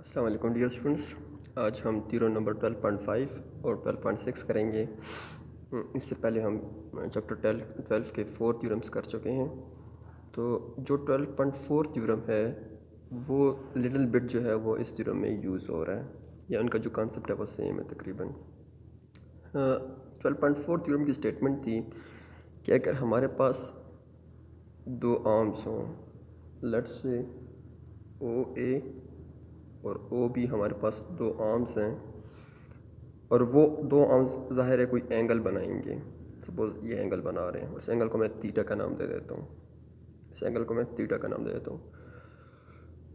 अस्सलाम वालेकुम dear students. आज हम थ्योरम नंबर 12.5 और 12.6 करेंगे। इससे पहले हम चैप्टर 12 के 4 थ्योरम्स कर चुके हैं। तो जो 12.4 थ्योरम है वो लिटिल बिट जो है वो इस थ्योरम में यूज़ हो रहा है, या उनका जो कॉन्सेप्ट है वो सेम है तकरीबन। 12.4 थ्योरम की स्टेटमेंट थी कि अगर हमारे पास दो आर्म्स हों, लेट्स से ओ ए और ओ बी, हमारे पास दो आर्म्स हैं और वो दो आर्म्स ज़ाहिर है कोई एंगल बनाएंगे। सपोज़ ये एंगल बना रहे हैं, उस एंगल को मैं थीटा का नाम दे देता हूँ, इस एंगल को मैं थीटा का नाम दे देता हूँ।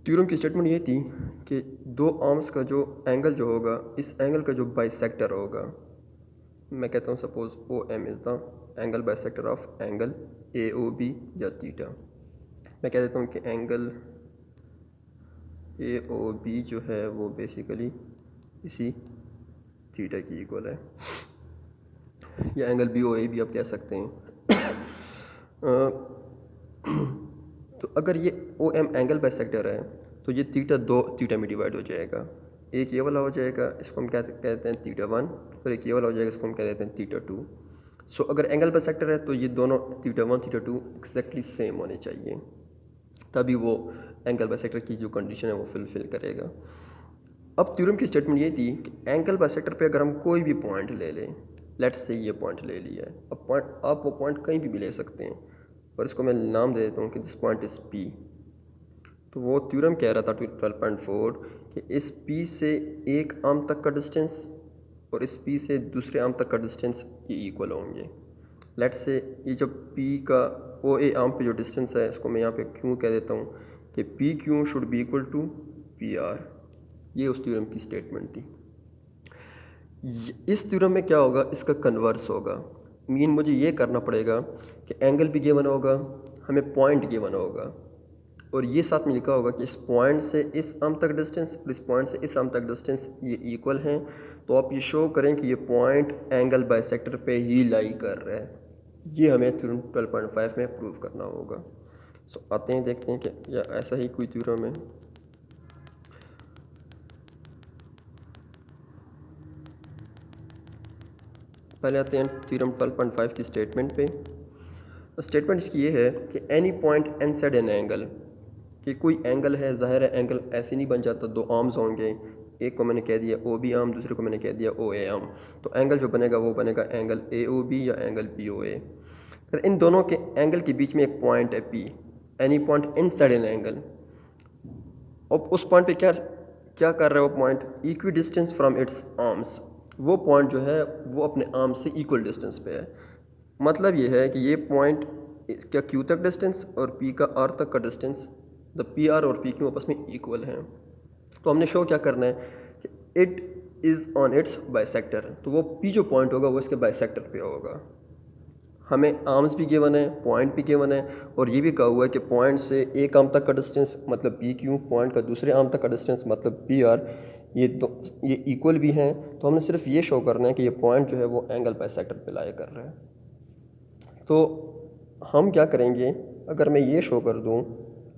थ्योरम की स्टेटमेंट ये थी कि दो आर्म्स का जो एंगल जो होगा, इस एंगल का जो बाइसेक्टर होगा, मैं कहता हूँ suppose O M is the angle bisector of angle A O B या थीटा। मैं कह देता हूँ कि एंगल ए ओ बी जो है वो बेसिकली इसी थीटा की इक्वल है, या एंगल बी ओ ए भी आप कह सकते हैं। तो अगर ये ओ एम एंगल बाइसेक्टर है तो ये थीटा दो थीटा में डिवाइड हो जाएगा। एक ये वाला हो जाएगा, इसको हम कहते हैं थीटा 1, और एक ये वाला हो जाएगा, इसको हम कह देते हैं थीटा 2। सो अगर एंगल बाइसेक्टर है तो ये दोनों थीटा 1 थीटा 2 एक्जैक्टली सेम होने चाहिए, तभी वो एंगल बाइसेक्टर की जो कंडीशन है वो फुलफिल करेगा। अब थ्योरम की स्टेटमेंट ये थी कि एंगल बाइसेक्टर पे अगर हम कोई भी पॉइंट ले लें, लेट्स से ये पॉइंट ले लिया है, अब पॉइंट आप वो पॉइंट कहीं भी ले सकते हैं, और इसको मैं नाम दे देता हूँ कि दिस पॉइंट इज़ पी। तो वो थ्योरम कह रहा था 12.4 कि इस पी से एक आर्म तक का डिस्टेंस और इस पी से दूसरे आर्म तक का डिस्टेंस ये इक्वल होंगे। लेट्स से ये जब पी का ओ ए आर्म पे जो डिस्टेंस है, इसको मैं यहाँ पे क्यों कह देता हूँ कि P Q should be equal to P R. ये उस थ्योरम की स्टेटमेंट थी। इस थ्योरम में क्या होगा, इसका कन्वर्स होगा। मीन मुझे ये करना पड़ेगा कि एंगल भी गिवन होगा, हमें पॉइंट गिवन होगा, और ये साथ में लिखा होगा कि इस पॉइंट से इस आर्म तक डिस्टेंस और इस पॉइंट से इस आर्म तक डिस्टेंस ये इक्वल हैं। तो आप ये शो करें कि ये पॉइंट एंगल बाइसेक्टर पे ही लाई कर रहा है। ये हमें थ्योरम 12.5 में प्रूव करना होगा। सो आते हैं, देखते हैं कि या ऐसा ही कोई थ्योरम है। पहले आते हैं थ्योरम 12.5 की स्टेटमेंट पे। स्टेटमेंट इसकी ये है कि any point inside an angle, कि कोई एंगल है, ज़ाहिर है एंगल ऐसे नहीं बन जाता, दो आर्म्स होंगे, एक को मैंने कह दिया ओ बी आर्म, दूसरे को मैंने कह दिया ओ ए आर्म, तो एंगल जो बनेगा वो बनेगा एंगल ए ओ बी या एंगल बी ओ ए। इन दोनों के एंगल के बीच में एक पॉइंट है P, any point in side an angle. अब उस पॉइंट पे क्या क्या कर रहा है वो point, equi distance from its arms. वो पॉइंट जो है वो अपने आर्म से इक्वल डिस्टेंस पे है। मतलब ये है कि ये पॉइंट क्या क्यू तक डिस्टेंस और पी का आर तक का डिस्टेंस, द पी आर और पी क्यू आपस में इक्वल हैं। तो हमने शो क्या करना है कि it is on its bisector, तो वो पी जो पॉइंट होगा वो इसके बाइसेक्टर पे होगा। हमें आर्म्स भी गिवन है, पॉइंट भी गिवन है, और ये भी कहा हुआ है कि पॉइंट से एक आर्म तक का डिस्टेंस मतलब पी क्यू, पॉइंट का दूसरे आर्म तक का डिस्टेंस मतलब पी आर, ये इक्वल भी हैं। तो हमने सिर्फ ये शो करना है कि ये पॉइंट जो है वो एंगल बाइसेक्टर पे लाई कर रहा है। तो हम क्या करेंगे, अगर मैं ये शो कर दूं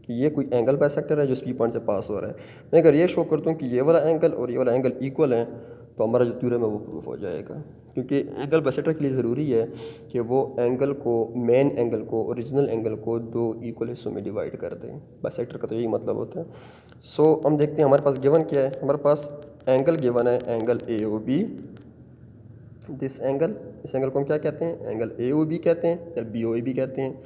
कि ये कोई एंगल बाइसेक्टर है जो इस पी पॉइंट से पास हो रहा है, मैं अगर ये शो कर दूं कि ये वाला एंगल और ये वाला एंगल इक्वल है, तो हमारा जो थ्योरम है वो प्रूफ हो जाएगा। क्योंकि एंगल बाइसेक्टर के लिए ज़रूरी है कि वो एंगल को, मेन एंगल को, ओरिजिनल एंगल को दो इक्वल हिस्सों में डिवाइड कर दें। बाइसेक्टर का तो यही मतलब होता है। सो हम देखते हैं हमारे पास गिवन क्या है। हमारे पास एंगल गिवन है angle A O B, this angle, इस एंगल को हम क्या कहते हैं, एंगल ए ओ बी कहते हैं या बी ओ ए भी कहते हैं।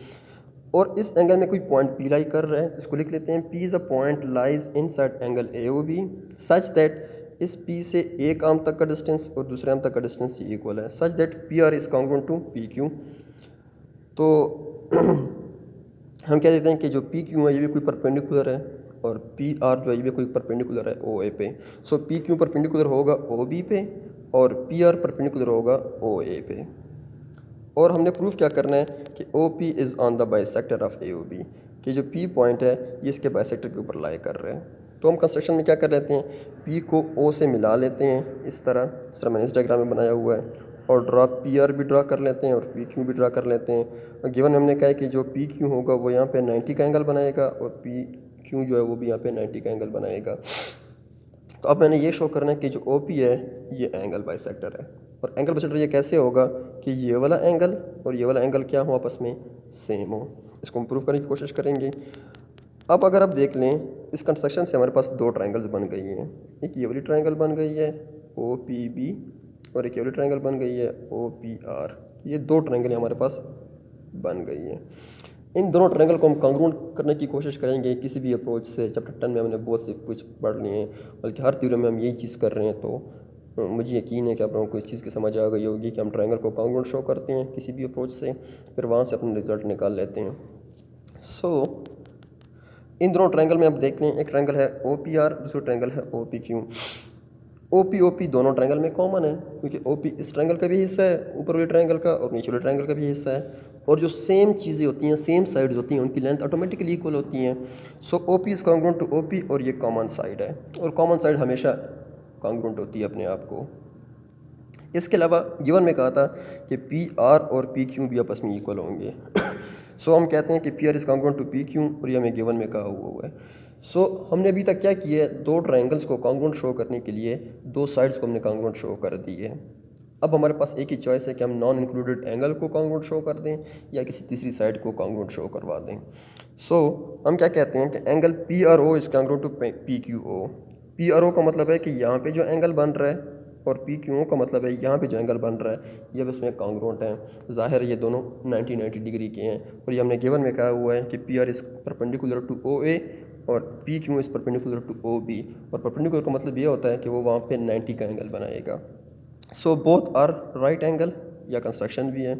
और इस एंगल में कोई पॉइंट पी लाई कर रहा है, इसको लिख लेते हैं P is a point lies inside angle A O B such that इस पी से एक आर्म तक का डिस्टेंस और दूसरे आर्म तक का डिस्टेंस इक्वल है, such that P R is congruent to P Q. तो हम कह देते हैं कि जो पी क्यू है ये भी कोई परपेंडिकुलर है, और पी आर जो है ये भी कोई परपेंडिकुलर है ओ ए पे। सो पी क्यू परपेंडिकुलर होगा ओ बी पे और पी आर परपेंडिकुलर होगा ओ ए पे। और हमने प्रूफ क्या करना है कि O P is on the bisector of A O B, कि जो पी पॉइंट है ये इसके बाइसेक्टर के ऊपर लाई कर रहे हैं। तो हम कंस्ट्रक्शन में क्या कर लेते हैं, पी को ओ से मिला लेते हैं, इस तरह मैंने इस डायग्राम में बनाया हुआ है, और ड्रा पी आर भी ड्रा कर लेते हैं और पी क्यू भी ड्रा कर लेते हैं। और गिवन हमने कहा है कि जो पी क्यू होगा वो यहाँ पे 90 का एंगल बनाएगा और पी क्यू जो है वो भी यहाँ पे 90 का एंगल बनाएगा। तो अब मैंने ये शो करना है कि जो OP है ये एंगल बाइसेक्टर है। और एंगल बाइसेक्टर ये कैसे होगा कि ये वाला एंगल और ये वाला एंगल क्या हो, आपस में सेम हो। इसको हम प्रूव करने की कोशिश करेंगे। अब अगर आप देख लें इस कंस्ट्रक्शन से हमारे पास दो ट्रायंगल्स बन गई हैं। एक ये वाली ट्रायंगल बन गई है OPB और एक ये वाली ट्रायंगल बन गई है OPR। ये दो ट्रायंगल हमारे पास बन गई हैं। इन दोनों ट्रायंगल को हम कॉन्ग्रुएंट करने की कोशिश करेंगे किसी भी अप्रोच से। चैप्टर 10 में हमने बहुत से कुछ पढ़ लिए हैं, बल्कि हर थ्योरम में हम यही चीज़ कर रहे हैं। तो मुझे यकीन है कि आप लोगों को इस चीज़ की समझ आ गई होगी कि हम ट्रायंगल को कॉन्ग्रुएंट शो करते हैं किसी भी अप्रोच से, फिर वहाँ से अपना रिजल्ट निकाल लेते हैं। इन दोनों ट्रायंगल में आप देख लें, एक ट्रायंगल है OPR, दूसरा ट्रायंगल है OPQ। OP दोनों ट्रायंगल में कॉमन है, क्योंकि OP इस ट्रायंगल का भी हिस्सा है ऊपर वाले ट्रायंगल का, और नीचे वाले ट्रायंगल का भी हिस्सा है। और जो सेम चीज़ें होती हैं, सेम साइड्स होती हैं, उनकी लेंथ ऑटोमेटिकली इक्वल होती हैं। So OP is congruent to OP, और ये कॉमन साइड है, और कॉमन साइड हमेशा कॉन्ग्रुएंट होती है अपने आप को। इसके अलावा गिवन में कहा था कि PR और PQ भी आपस में इक्वल होंगे। सो हम कहते हैं कि PR is congruent to PQ, और ये हमें गिवन में कहा हुआ है। सो हमने अभी तक क्या किया है, दो ट्रायंगल्स को कॉन्ग्रुएंट शो करने के लिए दो साइड्स को हमने कॉन्ग्रुएंट शो कर दी है। अब हमारे पास एक ही चॉइस है कि हम नॉन इंक्लूडेड एंगल को कॉन्ग्रुएंट शो कर दें या किसी तीसरी साइड को कॉन्ग्रुएंट शो करवा दें। सो हम क्या कहते हैं कि angle PRO is congruent to PQO। PRO का मतलब है कि यहाँ पे जो एंगल बन रहा है, और PQO का मतलब है यहाँ पे जो एंगल बन रहा है, ये बस में कॉन्ग्रुएंट है। ज़ाहिर है ये दोनों 90 डिग्री के हैं, और ये हमने गिवन में कहा हुआ है कि PR is perpendicular to OA और PQ is perpendicular to OB। और परपेंडिकुलर का मतलब ये होता है कि वो वहाँ पे 90 का एंगल बनाएगा। So both are right angle, या कंस्ट्रक्शन भी है।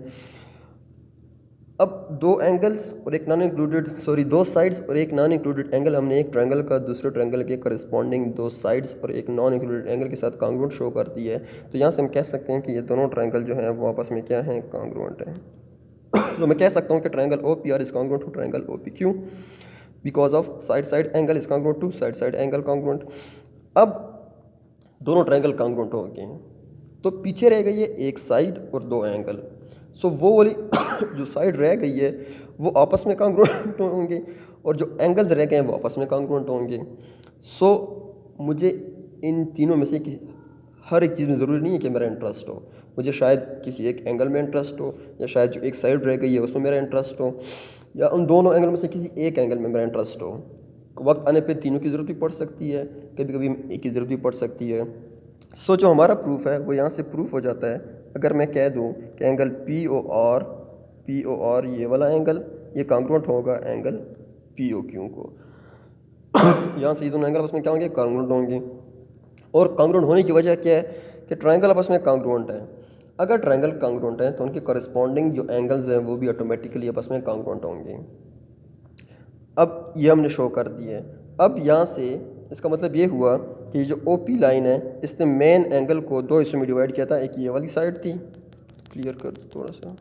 अब दो एंगल्स और एक नॉन इंक्लूडेड दो साइड्स और एक नॉन इंक्लूडेड एंगल, हमने एक ट्रायंगल का दूसरे ट्रायंगल के करस्पॉन्डिंग दो साइड्स और एक नॉन इंक्लूडेड एंगल के साथ कॉन्ग्रुएंट शो कर दी है। तो यहाँ से हम कह सकते हैं कि ये दोनों ट्रायंगल जो हैं वो आपस में क्या हैं, कॉन्ग्रुएंट हैं। तो मैं कह सकता हूँ कि triangle OPR is congruent to triangle OPQ because of side side angle is congruent to side side angle congruent. अब दोनों ट्रायंगल कॉन्ग्रुएंट हो गए हैं, तो पीछे रह गई है एक साइड और दो एंगल। सो वो वाली जो साइड रह गई है वो आपस में कॉन्ग्रुएंट होंगे, और जो एंगल्स रह गए हैं वो आपस में कॉन्ग्रुएंट होंगे। सो मुझे इन तीनों में से हर एक चीज़ में ज़रूरी नहीं है कि मेरा इंटरेस्ट हो। मुझे शायद किसी एक एंगल में इंटरेस्ट हो, या शायद जो एक साइड रह गई है उसमें मेरा इंटरेस्ट हो, या उन दोनों एंगल में से किसी एक एंगल में मेरा इंटरेस्ट हो। वक्त आने पे तीनों की ज़रूरत भी पड़ सकती है, कभी कभी एक की ज़रूरत भी पड़ सकती है। सो जो हमारा प्रूफ है वो यहाँ से प्रूफ हो जाता है। अगर मैं कह दूँ कि एंगल POR ये वाला एंगल ये कॉन्ग्रुएंट होगा एंगल POQ को। यहाँ से ये दोनों एंगल आपस में क्या होंगे, कॉन्ग्रुएंट होंगे। और कॉन्ग्रुएंट होने की वजह क्या है कि ट्रायंगल आपस में कॉन्ग्रुएंट है। अगर ट्रायंगल कॉन्ग्रुएंट है तो उनके कॉरेस्पॉन्डिंग जो एंगल्स हैं वो भी ऑटोमेटिकली आपस में कॉन्ग्रुएंट होंगे। अब ये हमने शो कर दिया है। अब यहाँ से इसका मतलब ये हुआ कि जो OP लाइन है इसने मेन एंगल को दो हिस्सों में डिवाइड किया था। एक ये वाली साइड थी, क्लियर कर थोड़ा सा,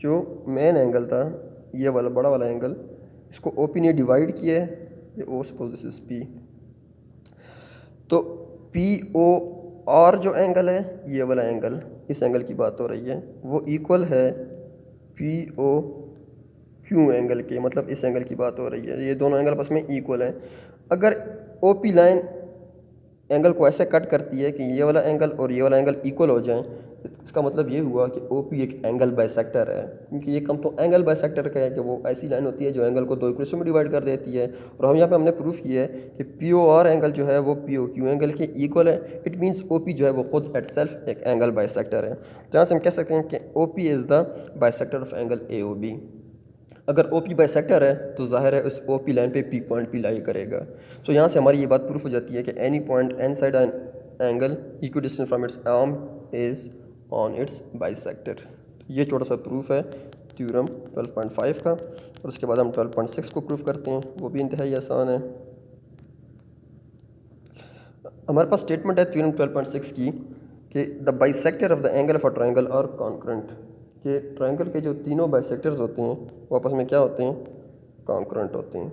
जो मेन एंगल था ये वाला बड़ा वाला एंगल, इसको OP ने डिवाइड किया है। ये O suppose this is P। तो POR जो एंगल है ये वाला एंगल, इस एंगल की बात हो रही है, वो इक्वल है POQ एंगल के, मतलब इस एंगल की बात हो रही है। ये दोनों एंगल आपस में इक्वल है। अगर OP लाइन एंगल को ऐसे कट करती है कि ये वाला एंगल और ये वाला एंगल इक्वल हो जाएं, इसका मतलब ये हुआ कि OP एक एंगल बाइसेक्टर है। क्योंकि ये कम तो एंगल बाइसेक्टर का है कि वो ऐसी लाइन होती है जो एंगल को दो इक्वल हिस्सों में डिवाइड कर देती है। और हम यहाँ पे हमने प्रूफ किया है कि POR एंगल जो है वो POQ एंगल के इक्वल है। इट मीन्स OP जो है वो खुद एट सेल्फ एक एंगल बाइसेक्टर है। जहाँ से हम कह सकते हैं कि OP is the bisector of angle AOB। अगर OP बाइसेक्टर है तो जाहिर है उस OP लाइन पे P पॉइंट भी लाई करेगा। सो यहाँ से हमारी ये बात प्रूफ हो जाती है कि any point inside an angle equidistant from its arm is on its bisector. ये छोटा सा प्रूफ है थ्योरम 12.5 का। और उसके बाद हम 12.6 को प्रूफ करते हैं, वो भी इंतहाई आसान है। हमारे पास स्टेटमेंट है थ्योरम 12.6 की कि the bisector of the angle of a triangle are concurrent, कि ट्रायंगल के जो तीनों बाइसेक्टर्स होते हैं वो आपस में क्या होते हैं, कॉन्करेंट होते हैं।